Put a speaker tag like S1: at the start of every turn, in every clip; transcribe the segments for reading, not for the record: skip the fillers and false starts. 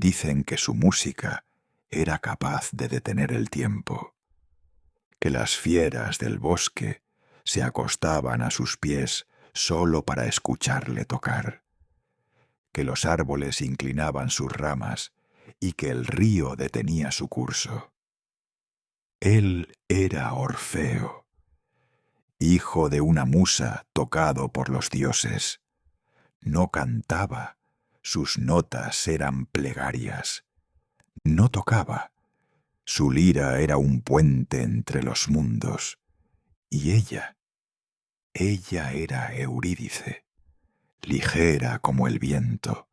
S1: Dicen que su música era capaz de detener el tiempo, que las fieras del bosque se acostaban a sus pies solo para escucharle tocar, que los árboles inclinaban sus ramas y que el río detenía su curso. Él era Orfeo, hijo de una musa tocado por los dioses. No cantaba, sus notas eran plegarias. No tocaba, su lira era un puente entre los mundos. Y ella era Eurídice, ligera como el viento,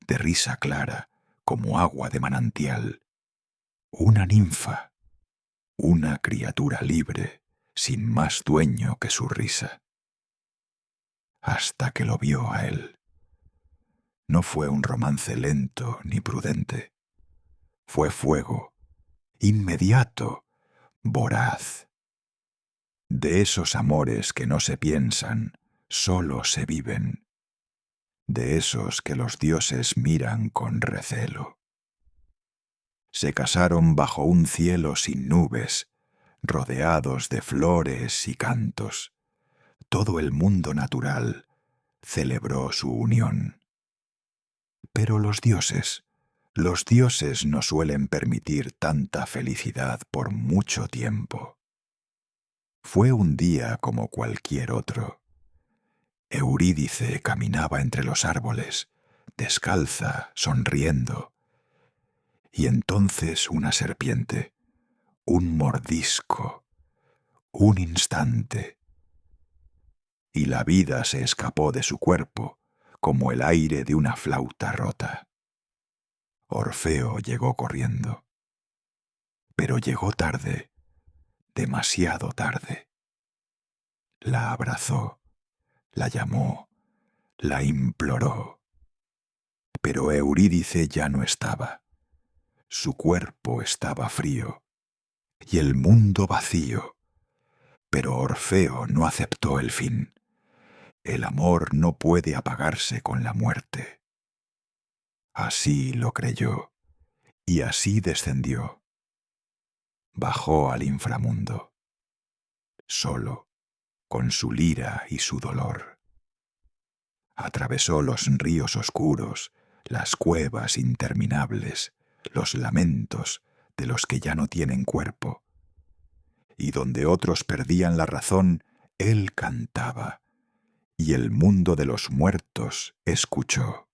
S1: de risa clara como agua de manantial, una ninfa, una criatura libre, sin más dueño que su risa. Hasta que lo vio a él. No fue un romance lento ni prudente. Fue fuego, inmediato, voraz. De esos amores que no se piensan, solo se viven. De esos que los dioses miran con recelo. Se casaron bajo un cielo sin nubes, rodeados de flores y cantos. Todo el mundo natural celebró su unión. Pero los dioses no suelen permitir tanta felicidad por mucho tiempo. Fue un día como cualquier otro. Eurídice caminaba entre los árboles, descalza, sonriendo. Y entonces una serpiente, un mordisco, un instante. Y la vida se escapó de su cuerpo, como el aire de una flauta rota. Orfeo llegó corriendo. Pero llegó tarde, demasiado tarde. La abrazó, la llamó, la imploró. Pero Eurídice ya no estaba. Su cuerpo estaba frío y el mundo vacío. Pero Orfeo no aceptó el fin. El amor no puede apagarse con la muerte. Así lo creyó y así descendió. Bajó al inframundo, solo, con su lira y su dolor. Atravesó los ríos oscuros, las cuevas interminables, los lamentos de los que ya no tienen cuerpo. Y donde otros perdían la razón, él cantaba, y el mundo de los muertos escuchó.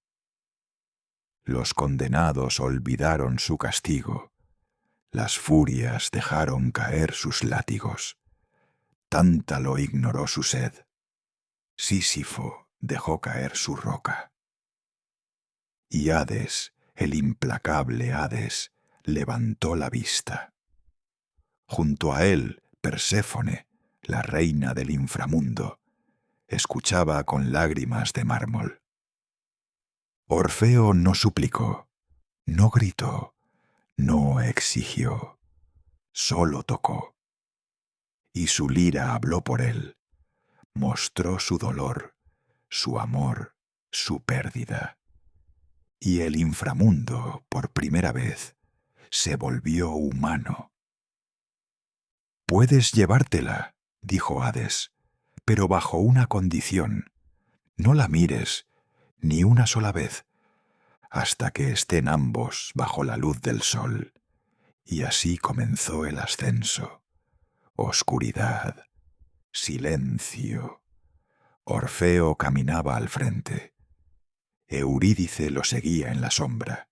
S1: Los condenados olvidaron su castigo, las furias dejaron caer sus látigos. Tanta lo ignoró su sed. Sísifo dejó caer su roca. Y Hades, el implacable Hades, levantó la vista. Junto a él, Perséfone, la reina del inframundo, escuchaba con lágrimas de mármol. Orfeo no suplicó, no gritó, no exigió, solo tocó. Y su lira habló por él, mostró su dolor, su amor, su pérdida. Y el inframundo, por primera vez, se volvió humano. «Puedes llevártela», dijo Hades, «pero bajo una condición. No la mires, ni una sola vez, hasta que estén ambos bajo la luz del sol». Y así comenzó el ascenso. Oscuridad, silencio. Orfeo caminaba al frente. Eurídice lo seguía en la sombra.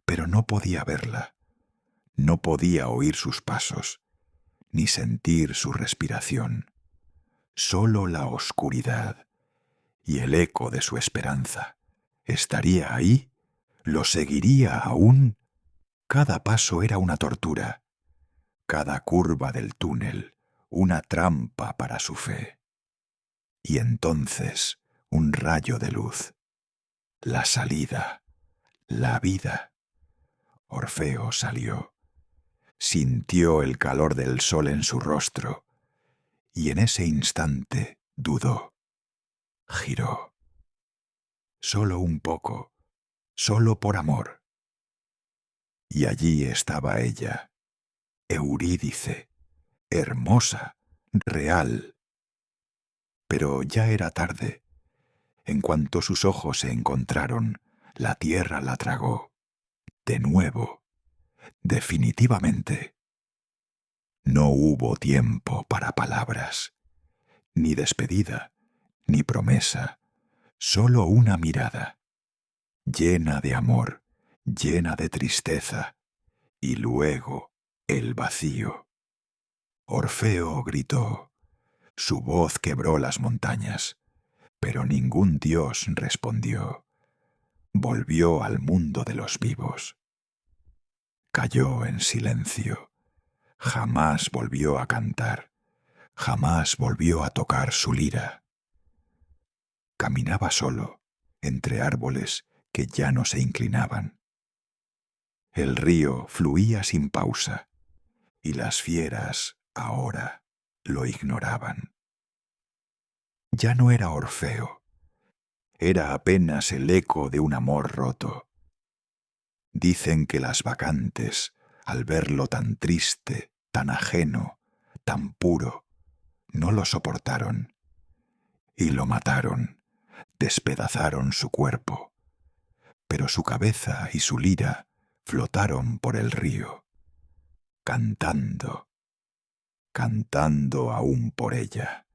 S1: Pero no podía verla. No podía oír sus pasos, ni sentir su respiración. Solo la oscuridad y el eco de su esperanza. ¿Estaría ahí? ¿Lo seguiría aún? Cada paso era una tortura. Cada curva del túnel, una trampa para su fe. Y entonces, un rayo de luz. La salida, la vida. Orfeo salió. Sintió el calor del sol en su rostro, y en ese instante dudó. Giró. Solo un poco, solo por amor. Y allí estaba ella, Eurídice, hermosa, real. Pero ya era tarde. En cuanto sus ojos se encontraron, la tierra la tragó. De nuevo, definitivamente. No hubo tiempo para palabras, ni despedida, ni promesa, solo una mirada, llena de amor, llena de tristeza, y luego el vacío. Orfeo gritó, su voz quebró las montañas, pero ningún dios respondió. Volvió al mundo de los vivos. Cayó en silencio. Jamás volvió a cantar. Jamás volvió a tocar su lira. Caminaba solo, entre árboles que ya no se inclinaban. El río fluía sin pausa, y las fieras, ahora, lo ignoraban. Ya no era Orfeo. Era apenas el eco de un amor roto. Dicen que las bacantes, al verlo tan triste, tan ajeno, tan puro, no lo soportaron. Y lo mataron, despedazaron su cuerpo. Pero su cabeza y su lira flotaron por el río, cantando, cantando aún por ella.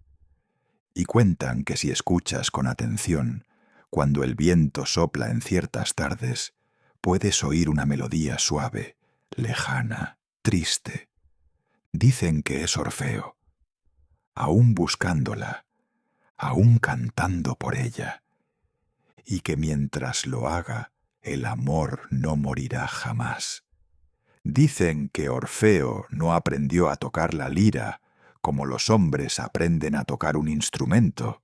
S1: Y cuentan que si escuchas con atención, cuando el viento sopla en ciertas tardes, puedes oír una melodía suave, lejana, triste. Dicen que es Orfeo, aún buscándola, aún cantando por ella, y que mientras lo haga, el amor no morirá jamás. Dicen que Orfeo no aprendió a tocar la lira como los hombres aprenden a tocar un instrumento.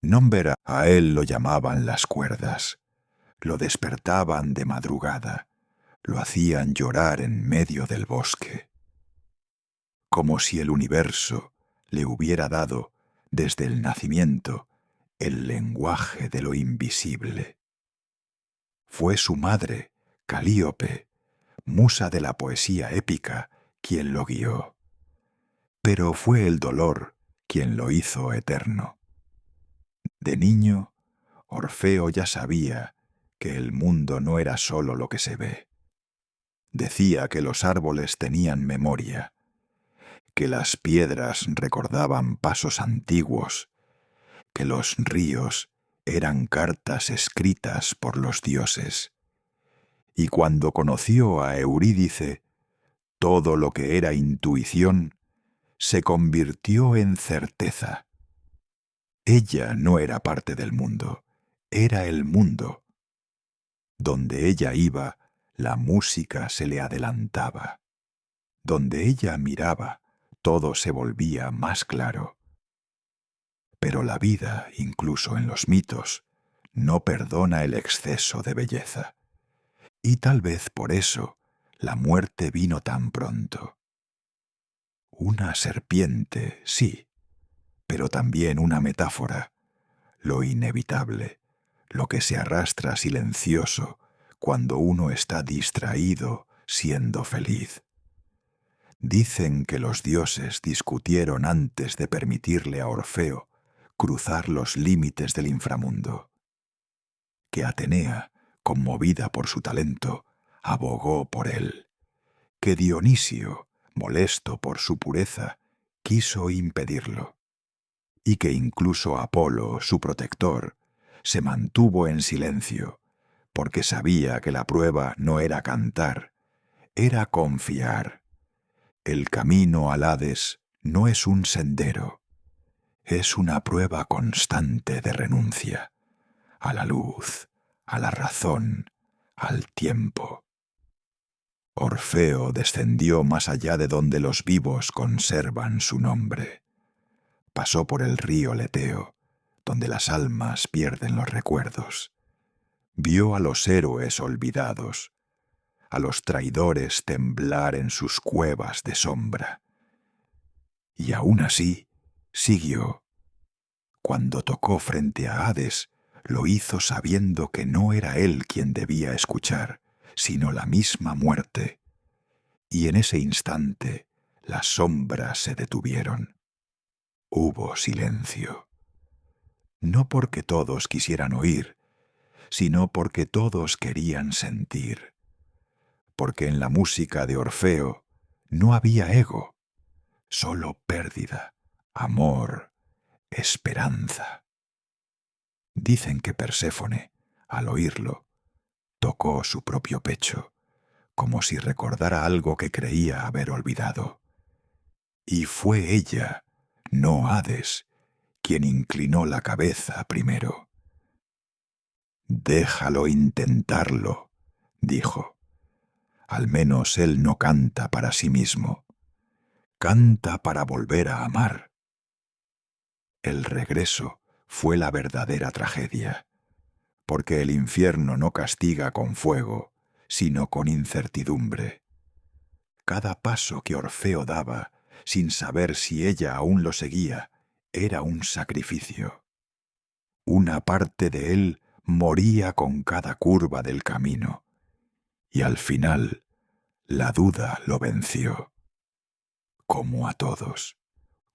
S1: Nombera, a él lo llamaban las cuerdas, lo despertaban de madrugada, lo hacían llorar en medio del bosque. Como si el universo le hubiera dado, desde el nacimiento, el lenguaje de lo invisible. Fue su madre, Calíope, musa de la poesía épica, quien lo guió. Pero fue el dolor quien lo hizo eterno. De niño, Orfeo ya sabía que el mundo no era solo lo que se ve. Decía que los árboles tenían memoria, que las piedras recordaban pasos antiguos, que los ríos eran cartas escritas por los dioses. Y cuando conoció a Eurídice, todo lo que era intuición se convirtió en certeza. Ella no era parte del mundo, era el mundo. Donde ella iba, la música se le adelantaba. Donde ella miraba, todo se volvía más claro. Pero la vida, incluso en los mitos, no perdona el exceso de belleza. Y tal vez por eso la muerte vino tan pronto. Una serpiente, sí, pero también una metáfora, lo inevitable, lo que se arrastra silencioso cuando uno está distraído siendo feliz. Dicen que los dioses discutieron antes de permitirle a Orfeo cruzar los límites del inframundo, que Atenea, conmovida por su talento, abogó por él, que Dionisio, molesto por su pureza, quiso impedirlo, y que incluso Apolo, su protector, se mantuvo en silencio, porque sabía que la prueba no era cantar, era confiar. El camino al Hades no es un sendero, es una prueba constante de renuncia, a la luz, a la razón, al tiempo. Orfeo descendió más allá de donde los vivos conservan su nombre. Pasó por el río Leteo, donde las almas pierden los recuerdos. Vio a los héroes olvidados, a los traidores temblar en sus cuevas de sombra. Y aún así, siguió. Cuando tocó frente a Hades, lo hizo sabiendo que no era él quien debía escuchar, sino la misma muerte. Y en ese instante las sombras se detuvieron. Hubo silencio. No porque todos quisieran oír, sino porque todos querían sentir. Porque en la música de Orfeo no había ego, solo pérdida, amor, esperanza. Dicen que Perséfone, al oírlo, tocó su propio pecho, como si recordara algo que creía haber olvidado. Y fue ella, no Hades, quien inclinó la cabeza primero. «Déjalo intentarlo», dijo. «Al menos él no canta para sí mismo. Canta para volver a amar». El regreso fue la verdadera tragedia, porque el infierno no castiga con fuego, sino con incertidumbre. Cada paso que Orfeo daba, sin saber si ella aún lo seguía, era un sacrificio. Una parte de él moría con cada curva del camino, y al final la duda lo venció. Como a todos,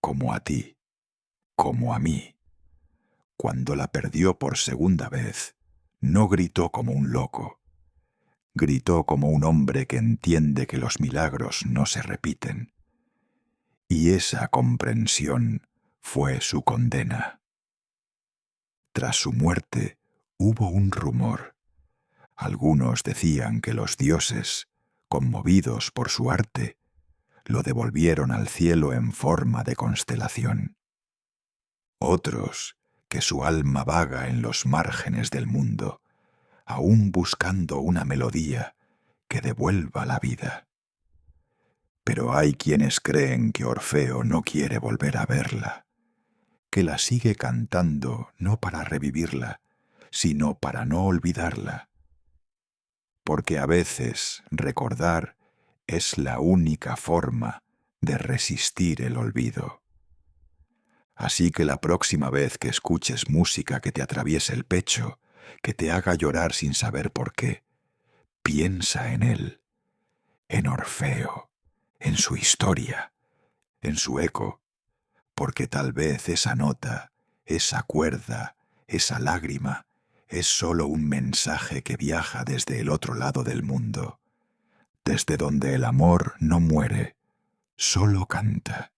S1: como a ti, como a mí. Cuando la perdió por segunda vez, no gritó como un loco. Gritó como un hombre que entiende que los milagros no se repiten. Y esa comprensión fue su condena. Tras su muerte hubo un rumor. Algunos decían que los dioses, conmovidos por su arte, lo devolvieron al cielo en forma de constelación. Otros, que su alma vaga en los márgenes del mundo, aún buscando una melodía que devuelva la vida. Pero hay quienes creen que Orfeo no quiere volver a verla, que la sigue cantando no para revivirla, sino para no olvidarla. Porque a veces recordar es la única forma de resistir el olvido. Así que la próxima vez que escuches música que te atraviese el pecho, que te haga llorar sin saber por qué, piensa en él, en Orfeo, en su historia, en su eco, porque tal vez esa nota, esa cuerda, esa lágrima, es solo un mensaje que viaja desde el otro lado del mundo, desde donde el amor no muere, solo canta.